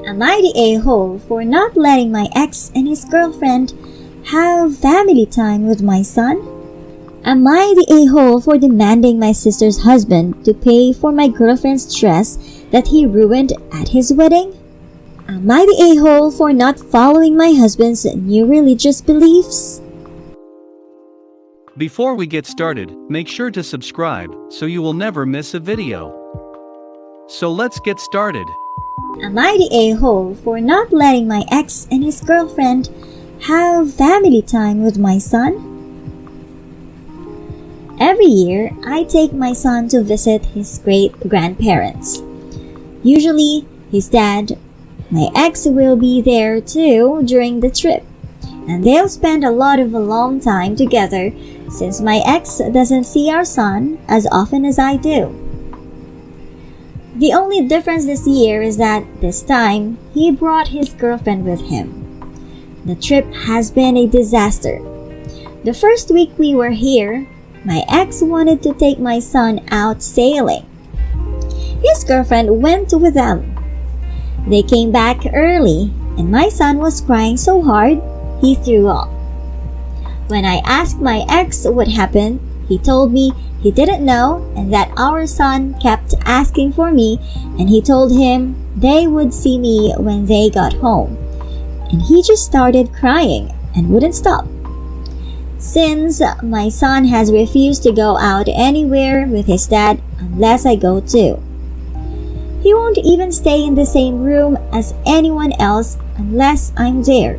Am I the a-hole for not letting my ex and his girlfriend have family time with my son? Am I the a-hole for demanding my sister's husband to pay for my girlfriend's dress that he ruined at his wedding? Am I the a-hole for not following my husband's new religious beliefs? Before we get started, make sure to subscribe so you will never miss a video. So let's get started. Am I the a-hole for not letting my ex and his girlfriend have family time with my son? Every year, I take my son to visit his great-grandparents. Usually, his dad, my ex, will be there too during the trip, and they'll spend a long time together since my ex doesn't see our son as often as I do. The only difference this year is that this time, he brought his girlfriend with him. The trip has been a disaster. The first week we were here, my ex wanted to take my son out sailing. His girlfriend went with them. They came back early, and my son was crying so hard, he threw up. When I asked my ex what happened, he told me he didn't know and that our son kept asking for me, and he told him they would see me when they got home. And he just started crying and wouldn't stop. Since my son has refused to go out anywhere with his dad unless I go too. He won't even stay in the same room as anyone else unless I'm there.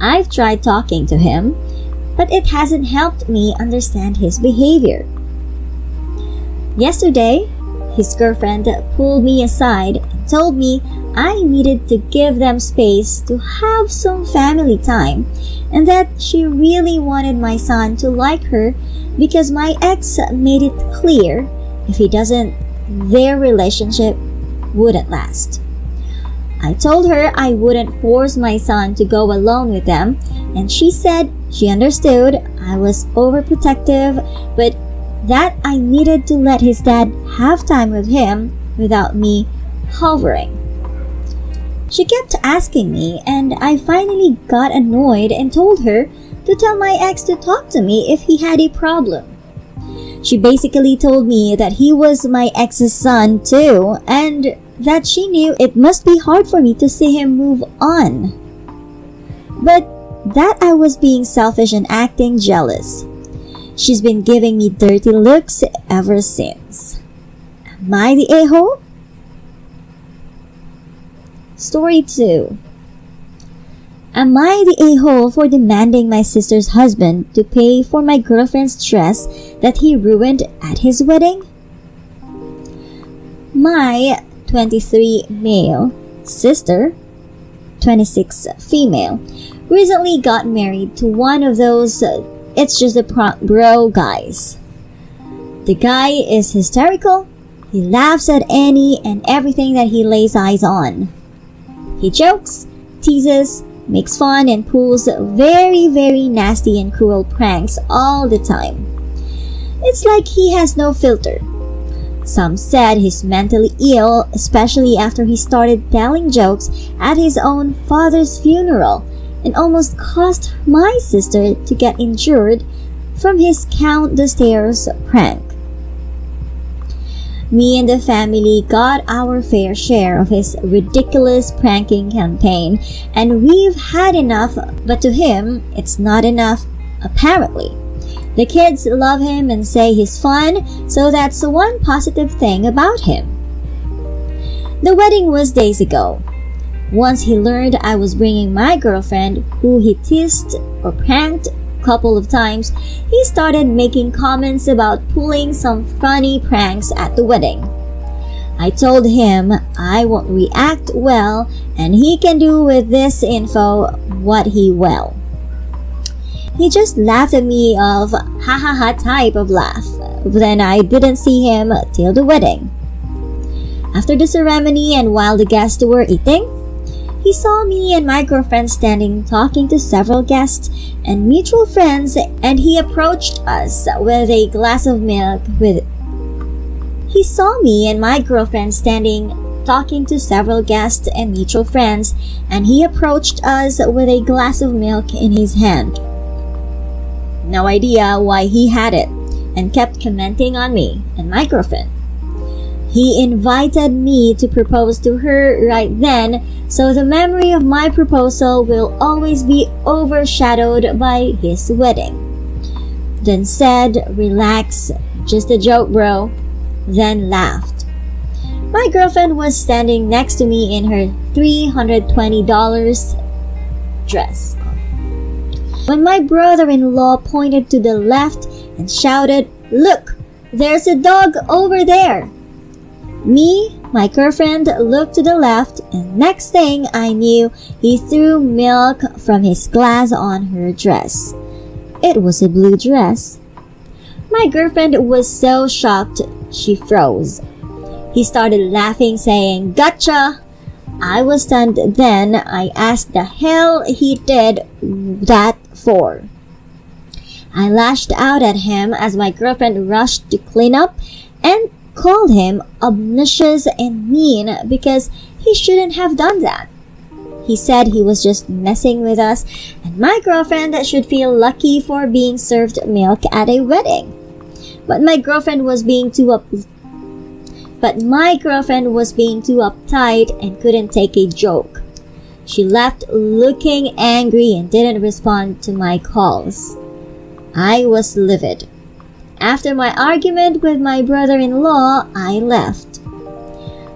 I've tried talking to him, but it hasn't helped me understand his behavior. Yesterday, his girlfriend pulled me aside and told me I needed to give them space to have some family time and that she really wanted my son to like her because my ex made it clear if he doesn't, their relationship wouldn't last. I told her I wouldn't force my son to go alone with them, and she said she understood I was overprotective, but that I needed to let his dad have time with him without me hovering. She kept asking me, and I finally got annoyed and told her to tell my ex to talk to me if he had a problem. She basically told me that he was my ex's son too, and that she knew it must be hard for me to see him move on. But that I was being selfish and acting jealous. She's been giving me dirty looks ever since. Am I the a-hole? Story 2. Am I the a-hole for demanding my sister's husband to pay for my girlfriend's dress that he ruined at his wedding? My 23 male sister, 26 female, recently got married to one of those it's just a bro guys. The guy is hysterical. He laughs at any and everything that he lays eyes on. He jokes, teases, makes fun, and pulls very nasty and cruel pranks all the time. It's like he has no filter. Some said he's mentally ill, especially after he started telling jokes at his own father's funeral and almost caused my sister to get injured from his count the stairs prank. Me and the family got our fair share of his ridiculous pranking campaign, and we've had enough, but to him, it's not enough, apparently. The kids love him and say he's fun, so that's one positive thing about him. The wedding was days ago. Once he learned I was bringing my girlfriend, who he teased or pranked a couple of times, he started making comments about pulling some funny pranks at the wedding. I told him I won't react well and he can do with this info what he will. He just laughed at me of ha ha ha type of laugh. Then I didn't see him till the wedding. After the ceremony and while the guests were eating, he saw me and my girlfriend standing talking to several guests and mutual friends, and he approached us with a glass of milk with He saw me and my girlfriend standing talking to several guests and mutual friends, and he approached us with a glass of milk in his hand. No idea why he had it, and kept commenting on me and my girlfriend. He invited me to propose to her right then, so the memory of my proposal will always be overshadowed by his wedding. Then said, "Relax, just a joke, bro." Then laughed. My girlfriend was standing next to me in her $320 dress. When my brother-in-law pointed to the left and shouted, "Look, there's a dog over there." Me, my girlfriend, looked to the left, and next thing I knew, he threw milk from his glass on her dress. It was a blue dress. My girlfriend was so shocked, she froze. He started laughing, saying, "Gotcha!" I was stunned then. I asked the hell he did that for. I lashed out at him as my girlfriend rushed to clean up and called him obnoxious and mean because he shouldn't have done that. He said he was just messing with us and my girlfriend should feel lucky for being served milk at a wedding. But my girlfriend was being too uptight and couldn't take a joke. She left looking angry and didn't respond to my calls. I was livid. After my argument with my brother-in-law, I left.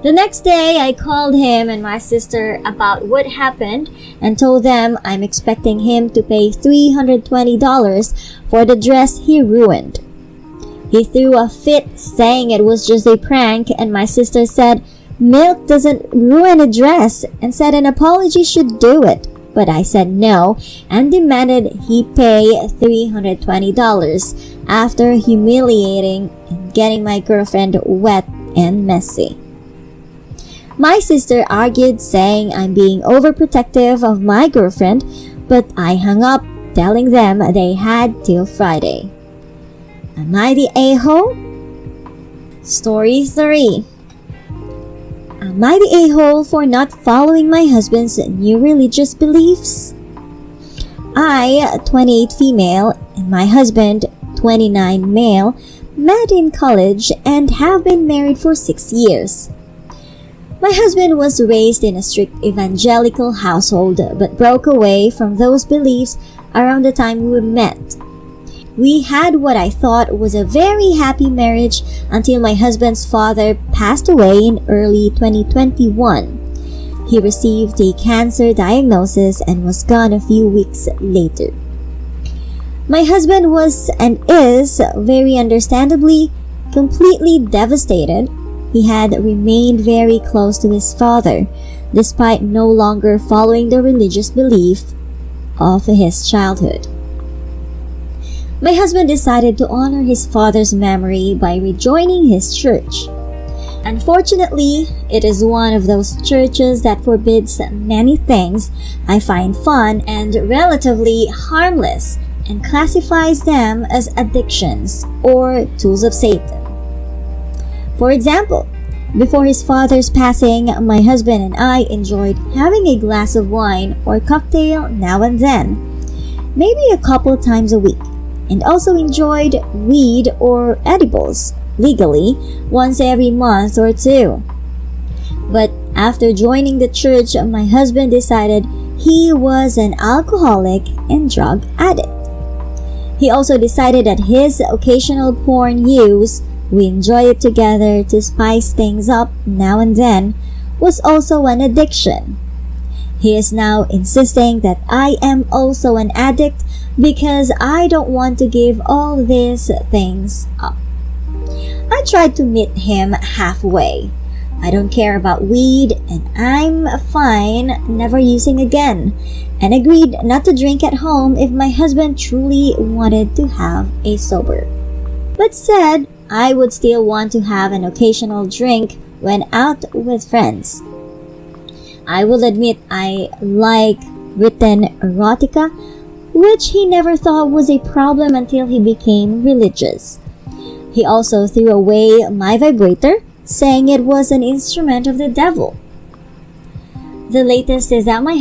The next day, I called him and my sister about what happened and told them I'm expecting him to pay $320 for the dress he ruined. He threw a fit saying it was just a prank, and my sister said milk doesn't ruin a dress and said an apology should do it. But I said no and demanded he pay $320 after humiliating and getting my girlfriend wet and messy. My sister argued, saying I'm being overprotective of my girlfriend, but I hung up, telling them they had till Friday. Am I the a-hole? Story 3. Am I the a-hole for not following my husband's new religious beliefs? I, 28 female, and my husband, 29 male, met in college and have been married for 6 years. My husband was raised in a strict evangelical household but broke away from those beliefs around the time we met. We had what I thought was a very happy marriage until my husband's father passed away in early 2021. He received a cancer diagnosis and was gone a few weeks later. My husband was and is, very understandably, completely devastated. He had remained very close to his father, despite no longer following the religious belief of his childhood. My husband decided to honor his father's memory by rejoining his church. Unfortunately, it is one of those churches that forbids many things I find fun and relatively harmless and classifies them as addictions or tools of Satan. For example, before his father's passing, my husband and I enjoyed having a glass of wine or cocktail now and then, maybe a couple times a week, and also enjoyed weed or edibles legally once every month or two. But after joining the church, my husband decided he was an alcoholic and drug addict. He also decided that his occasional porn use, we enjoy it together to spice things up now and then, was also an addiction. He is now insisting that I am also an addict because I don't want to give all these things up. I tried to meet him halfway. I don't care about weed and I'm fine never using again, and agreed not to drink at home if my husband truly wanted to have a sober, but said I would still want to have an occasional drink when out with friends. I will admit I like written erotica, which he never thought was a problem until he became religious. He also threw away my vibrator saying it was an instrument of the devil. The latest is that my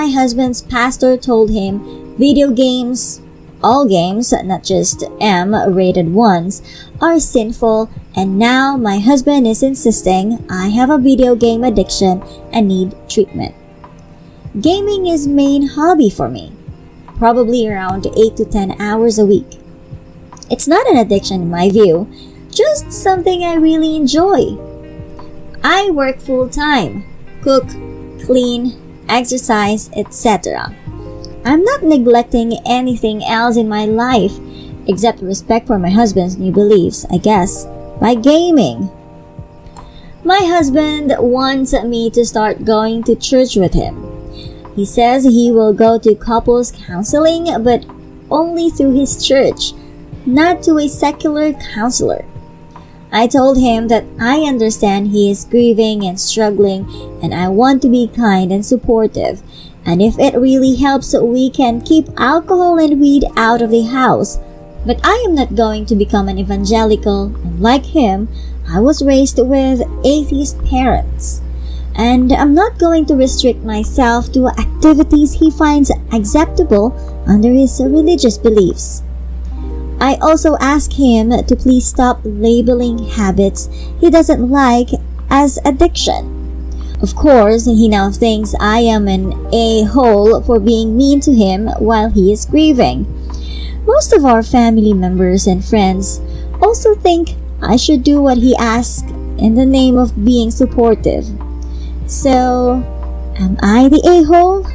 husband's pastor told him video games, all games, not just M-rated ones, are sinful, and now my husband is insisting I have a video game addiction and need treatment. Gaming is main hobby for me, probably around 8 to 10 hours a week. It's not an addiction in my view, just something I really enjoy. I work full-time, cook, clean, exercise, etc. I'm not neglecting anything else in my life except respect for my husband's new beliefs, I guess, by gaming. My husband wants me to start going to church with him. He says he will go to couples counseling, but only through his church, not to a secular counselor. I told him that I understand he is grieving and struggling, and I want to be kind and supportive. And if it really helps, we can keep alcohol and weed out of the house. But I am not going to become an evangelical, and like him, I was raised with atheist parents. And I'm not going to restrict myself to activities he finds acceptable under his religious beliefs. I also ask him to please stop labeling habits he doesn't like as addiction. Of course, he now thinks I am an a-hole for being mean to him while he is grieving. Most of our family members and friends also think I should do what he asks in the name of being supportive. So, am I the a-hole?